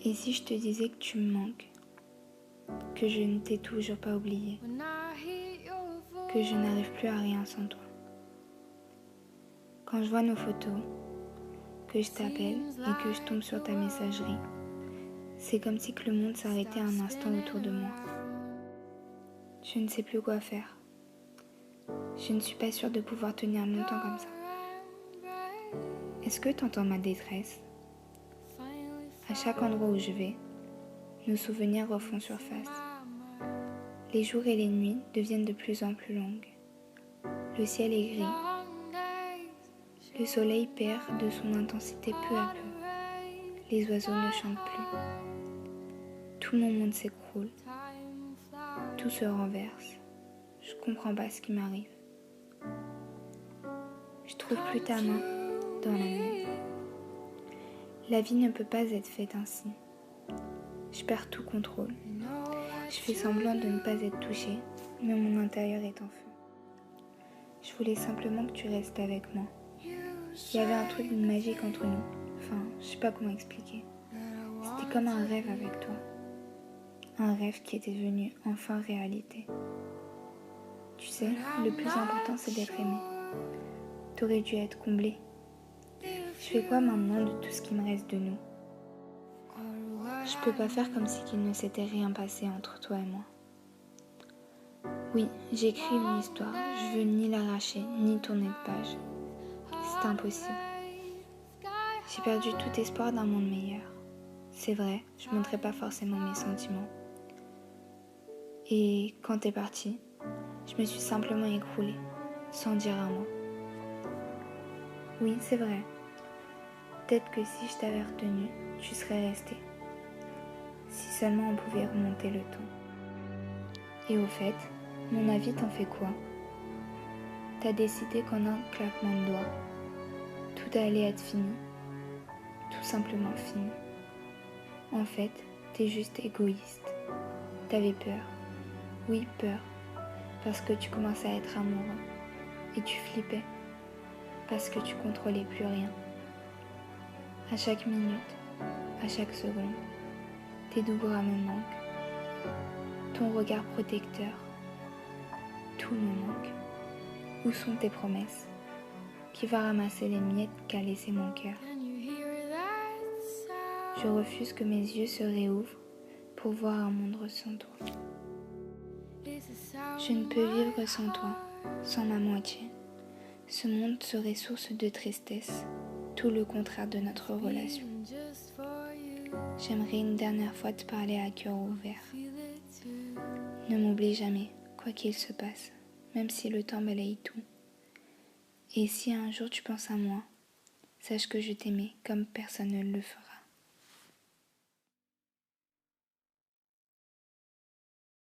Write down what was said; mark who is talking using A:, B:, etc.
A: Et si je te disais que tu me manques, que je ne t'ai toujours pas oublié, que je n'arrive plus à rien sans toi. Quand je vois nos photos, que je t'appelle et que je tombe sur ta messagerie, c'est comme si que le monde s'arrêtait un instant autour de moi. Je ne sais plus quoi faire. Je ne suis pas sûre de pouvoir tenir longtemps comme ça. Est-ce que tu entends ma détresse? À chaque endroit où je vais, nos souvenirs refont surface. Les jours et les nuits deviennent de plus en plus longues. Le ciel est gris. Le soleil perd de son intensité peu à peu. Les oiseaux ne chantent plus. Tout mon monde s'écroule. Tout se renverse. Je comprends pas ce qui m'arrive. Je trouve plus ta main dans la mienne. La vie ne peut pas être faite ainsi. Je perds tout contrôle. Je fais semblant de ne pas être touchée, mais mon intérieur est en feu. Je voulais simplement que tu restes avec moi. Il y avait un truc magique entre nous. Enfin, je sais pas comment expliquer. C'était comme un rêve avec toi. Un rêve qui était devenu enfin réalité. Tu sais, le plus important c'est d'être aimé. T'aurais dû être comblé. Je fais quoi maintenant de tout ce qui me reste de nous? Je peux pas faire comme si qu'il ne s'était rien passé entre toi et moi. Oui, j'écris une histoire, je veux ni l'arracher, ni tourner de page. C'est impossible. J'ai perdu tout espoir d'un monde meilleur. C'est vrai, je ne montrais pas forcément mes sentiments. Et quand t'es parti, je me suis simplement écroulée, sans dire un mot. Oui, c'est vrai. Peut-être que si je t'avais retenu, tu serais resté. Si seulement on pouvait remonter le temps. Et au fait, mon avis t'en fait quoi? T'as décidé qu'en un claquement de doigts, tout allait être fini. Tout simplement fini. En fait, t'es juste égoïste. T'avais peur. Oui, peur. Parce que tu commençais à être amoureux. Et tu flippais. Parce que tu contrôlais plus rien. À chaque minute, à chaque seconde, tes doux bras me manquent. Ton regard protecteur. Tout me manque. Où sont tes promesses? Qui va ramasser les miettes qu'a laissé mon cœur? Je refuse que mes yeux se réouvrent pour voir un monde sans toi. Je ne peux vivre sans toi, sans ma moitié. Ce monde serait source de tristesse, tout le contraire de notre relation. J'aimerais une dernière fois te parler à cœur ouvert. Ne m'oublie jamais, quoi qu'il se passe, même si le temps balaye tout. Et si un jour tu penses à moi, sache que je t'aimais comme personne ne le fera.